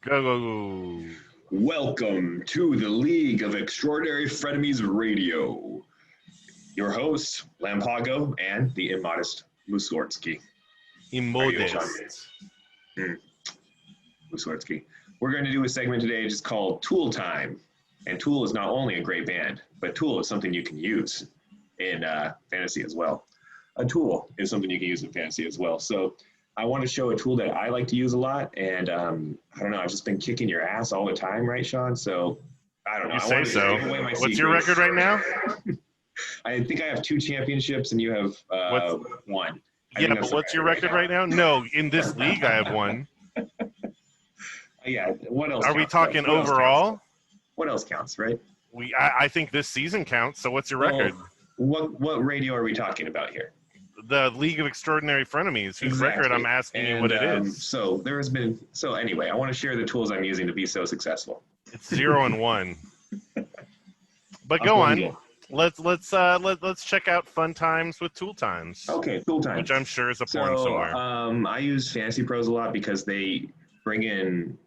Go, go, go. Welcome to the League of Extraordinary Frenemies Radio. Your hosts, Lampago and the immodest Mussorgsky. Immodest. Mussorgsky. We're going to do a segment today just called Tool Time. And Tool is not only a great band, but Tool is something you can use in fantasy as well. A tool is something you can use in fantasy as well. So I want to show a tool that I like to use a lot, and I don't know, I've just been kicking your ass all the time, right, Sean? So I don't know. You say so. What's your record right now? I think I have 2 championships, and you have one. Yeah, but what's your record right now? No, in this league I have one. Yeah, what else? Are we talking overall? What else counts, right? I think this season counts. So what's your record? What radio are we talking about here? The League of Extraordinary Frenemies, whose record I'm asking you what it is. So anyway, I want to share the tools I'm using to be so successful. It's 0-1. But go on. Let's check out Fun Times with Tool Times. Okay, Tool Times, which I'm sure is a porn somewhere. I use FantasyPros a lot because they bring in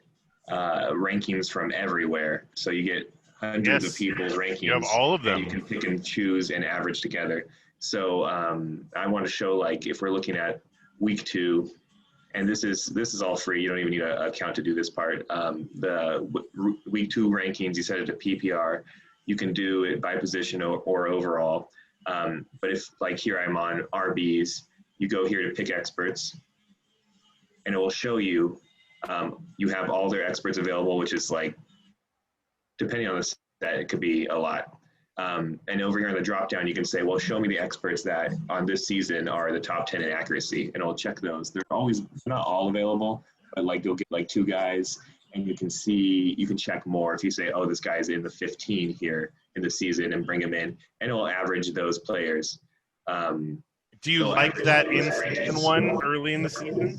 rankings from everywhere. So you get hundreds of people's rankings. You have all of them. And you can pick and choose and average together. So I want to show, like, if we're looking at week 2, and this is all free. You don't even need an account to do this part. The week 2 rankings, you set it to PPR. You can do it by position or overall. But if, like here, I'm on RBs, you go here to pick experts, and it will show you you have all their experts available, which is, like, depending on the set, it could be a lot. And over here in the drop down, you can say, well, show me the experts that on this season are the top 10 in accuracy, and it'll check those. They're not all available, but like you'll get like 2 guys, and you can check more if you say, oh, this guy's in the 15 here in the season, and bring him in, and it'll average those players. Do you like that in season 1 early in the season?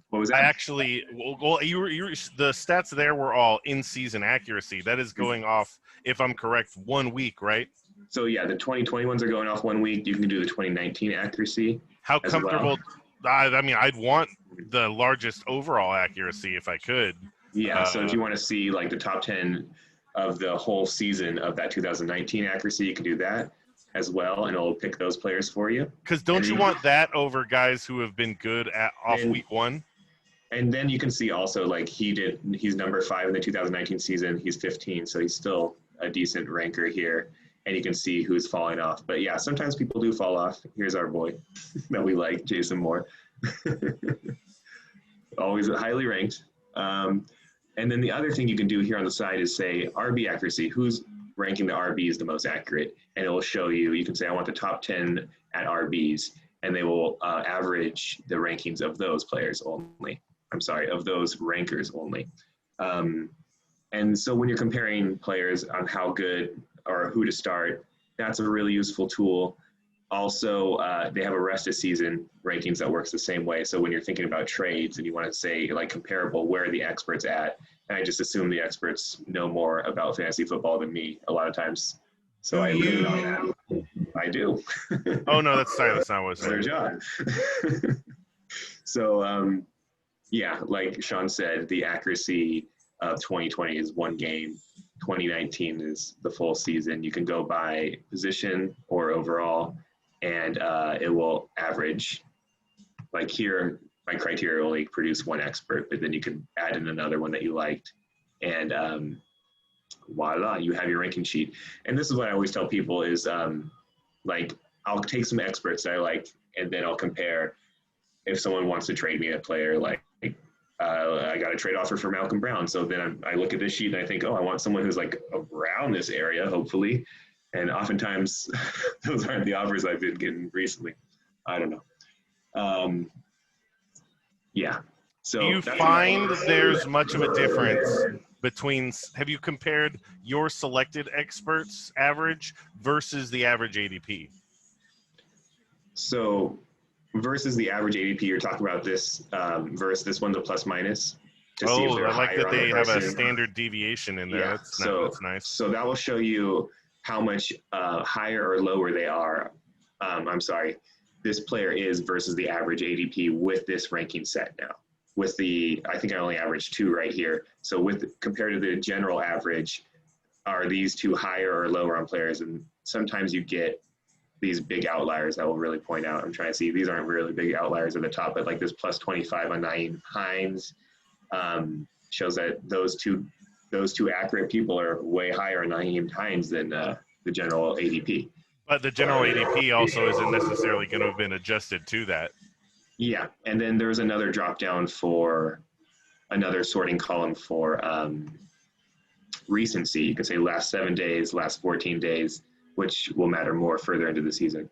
What was that? I actually, well, the stats there were all in-season accuracy. That is going off, if I'm correct, 1 week, right? So yeah, the 2020 ones are going off 1 week. You can do the 2019 accuracy. How comfortable? Well. I mean, I'd want the largest overall accuracy if I could. Yeah. So if you want to see like the top 10 of the whole season of that 2019 accuracy, you can do that as well, and it'll pick those players for you. Because don't you want that over guys who have been good off week 1? And then you can see also, like, he's number 5 in the 2019 season. He's 15, so he's still a decent ranker here. And you can see who's falling off. But yeah, sometimes people do fall off. Here's our boy that we like, Jason Moore. Always highly ranked. And then the other thing you can do here on the side is say RB accuracy. Who's ranking the RBs the most accurate? And it will show you. You can say, I want the top 10 at RBs. And they will average the rankings of those players only. Of those rankers only. And so when you're comparing players on how good or who to start, that's a really useful tool. Also, they have a rest of season rankings that works the same way. So when you're thinking about trades and you want to say, like, comparable, where are the experts at? And I just assume the experts know more about fantasy football than me a lot of times. So I really know that. I do. Oh, no, that's not what I was saying. Their job. So, yeah, like Sean said, the accuracy of 2020 is 1 game. 2019 is the full season. You can go by position or overall, and it will average. Like here, my criteria only produce 1 expert, but then you can add in another one that you liked, and voila, you have your ranking sheet. And this is what I always tell people is, like, I'll take some experts that I like, and then I'll compare. If someone wants to trade me a player, like, I got a trade offer for Malcolm Brown. So then I look at this sheet and I think, oh, I want someone who's like around this area, hopefully. And oftentimes those aren't the offers I've been getting recently. I don't know. Yeah. So do you find there's much of a difference between, have you compared your selected experts average versus the average ADP? So versus the average ADP, you're talking about this versus this one, the plus minus. I like that they have a standard deviation in there. Yeah, that's nice. So that will show you how much higher or lower they are. This player is versus the average ADP with this ranking set now. with I think I only averaged 2 right here. So compared to the general average, are these 2 higher or lower on players? And sometimes you get these big outliers that will really point out. I'm trying to see, these aren't really big outliers at the top, but like this plus 25 on Naeem Hines shows that those two accurate people are way higher on Naeem Hines than the general ADP. But the general ADP also isn't necessarily going to have been adjusted to that. Yeah, and then there's another drop down for another sorting column for recency. You can say last 7 days, last 14 days, which will matter more further into the season.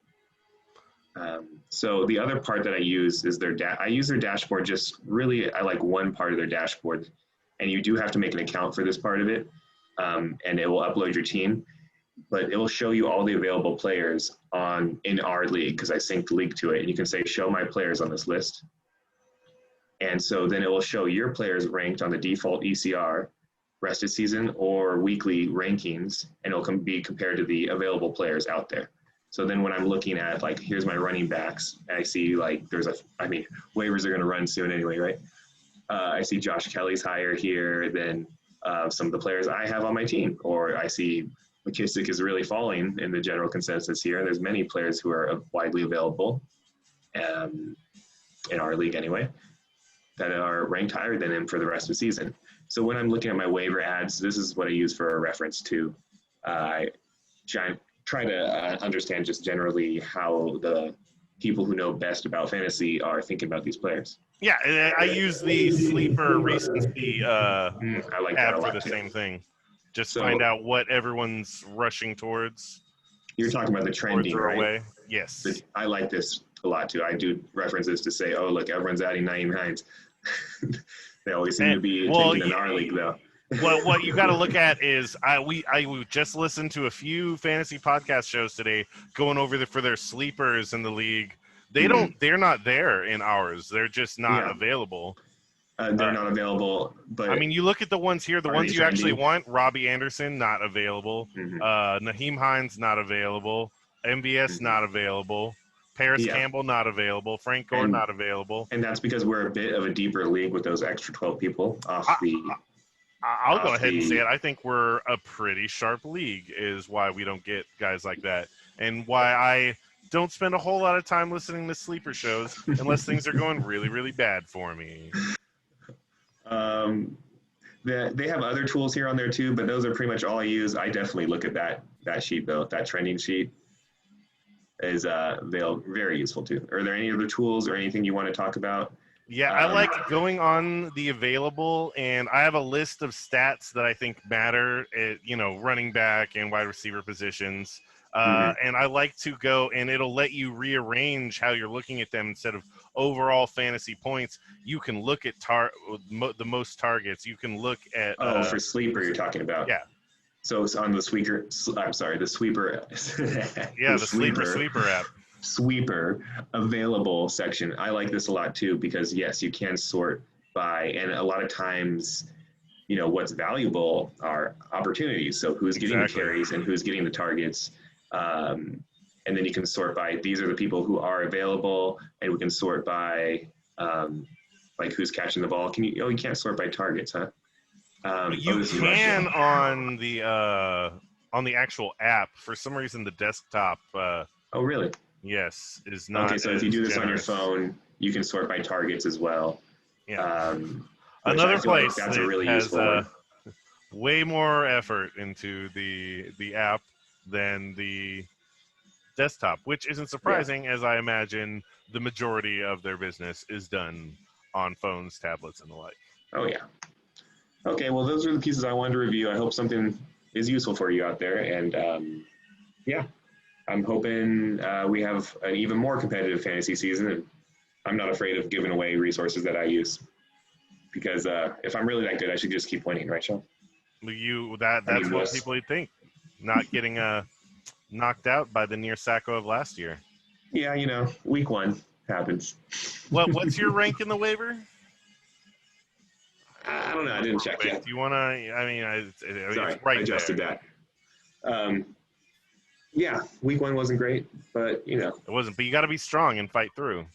So the other part that I use is I use their dashboard. Just really, I like one part of their dashboard, and you do have to make an account for this part of it, and it will upload your team, but it will show you all the available players in our league, because I synced the league to it, and you can say show my players on this list. And so then it will show your players ranked on the default ECR, rest of season, or weekly rankings, and it'll be compared to the available players out there. So then when I'm looking at, like, here's my running backs, and I see, like, waivers are going to run soon anyway, right? I see Josh Kelly's higher here than some of the players I have on my team. Or I see McKissick is really falling in the general consensus here. There's many players who are widely available in our league anyway, that are ranked higher than him for the rest of the season. So when I'm looking at my waiver ads, this is what I use for a reference to. I try to understand just generally how the people who know best about fantasy are thinking about these players. Yeah, I use the sleeper recency I like that tab a lot for the too. same thing. Just find out what everyone's rushing towards. You're talking about the trending, right? Away. Yes. I like this a lot too. I do references to say, oh, look, everyone's adding Naeem Hines. They always seem to be taking in our league, though. Well, what you got to look at is I just listened to a few fantasy podcast shows today going over for their sleepers in the league. They're not there in ours. They're just not available. They're not available. But I mean, you look at the ones here, the ones you actually want. Robbie Anderson, not available. Naeem Hines, not available. MVS, not available. Paris Campbell, not available. Frank Gore, not available. And that's because we're a bit of a deeper league with those extra 12 people I'll go ahead and say it. I think we're a pretty sharp league is why we don't get guys like that. And why I don't spend a whole lot of time listening to sleeper shows unless things are going really, really bad for me. They have other tools here on there too, but those are pretty much all I use. I definitely look at that sheet though. That trending sheet is very useful too. Are there any other tools or anything you want to talk about? Yeah, I like going on the available, and I have a list of stats that I think matter at, running back and wide receiver positions. And I like to go, and it'll let you rearrange how you're looking at them instead of overall fantasy points. You can look at the most targets. You can look at for sleeper you're talking about. Yeah. So it's on the sweeper. I'm sorry, the sweeper. Yeah, the sleeper app. Sweeper available section. I like this a lot too because yes, you can sort by, and a lot of times, what's valuable are opportunities. So who's getting the carries and who's getting the targets. And then you can sort by, these are the people who are available, and we can sort by like who's catching the ball. You can't sort by targets, huh? You can on the actual app. For some reason, the desktop. Oh, really? Yes, is not. Okay, so if you do this generous on your phone, you can sort by targets as well. Yeah. Another place like that's a really has useful one. Way more effort into the app than the desktop, which isn't surprising, as I imagine the majority of their business is done on phones, tablets, and the like. Oh yeah. Okay, well, those are the pieces I wanted to review. I hope something is useful for you out there, and I'm hoping we have an even more competitive fantasy season, and I'm not afraid of giving away resources that I use. Because if I'm really that good, I should just keep winning, right, Sean? That's what people would think. Not getting knocked out by the near Sacco of last year. Yeah, week 1 happens. What's your rank in the waiver? I don't know. I didn't check yet. Do you want to? I mean, Sorry, it's right I adjusted there. that. Yeah, week 1 wasn't great, but it wasn't. But you got to be strong and fight through.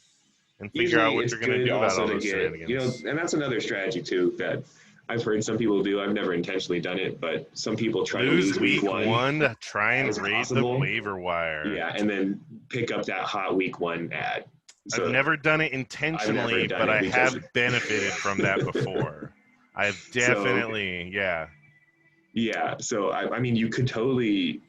and figure out Usually what it's you're going to good do about also all to those get, shenanigans. and that's another strategy too that I've heard some people do. I've never intentionally done it, but some people try to Lose lose week week one one to try as and raid the possible. waiver wire. Yeah, and then pick up that hot week one ad. I've So never done it I've never intentionally, done but it I because have benefited from that before. I've so definitely, yeah. yeah, so I mean you could totally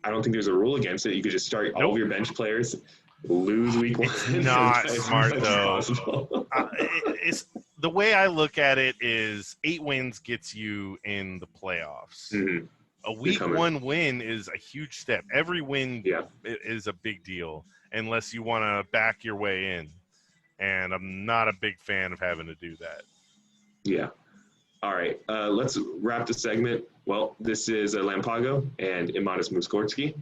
I don't think there's a rule against it. You could just start all of Nope. your bench players, lose week one, It's and not as smart much as though. possible. It's the way I look at it is 8 wins gets you in the playoffs. Mm-hmm. A You're week coming. one win is a huge step. Every win Yeah. is a big deal unless you want to back your way in. And I'm not a big fan of having to do that. Yeah. All right. Let's wrap the segment. Well, this is Lampago and Imanis Muskorski.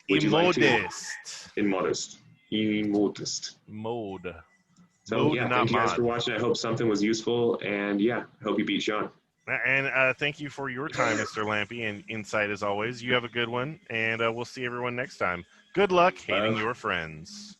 Would you like to? Immodest. Immodest. Immodest. Mode. So, Mode, yeah, not thank you guys for mod. watching. I hope something was useful. And, yeah, I hope you beat Sean. And thank you for your time, Mr. Lampy, and insight as always. You have a good one, and we'll see everyone next time. Good luck hating your friends.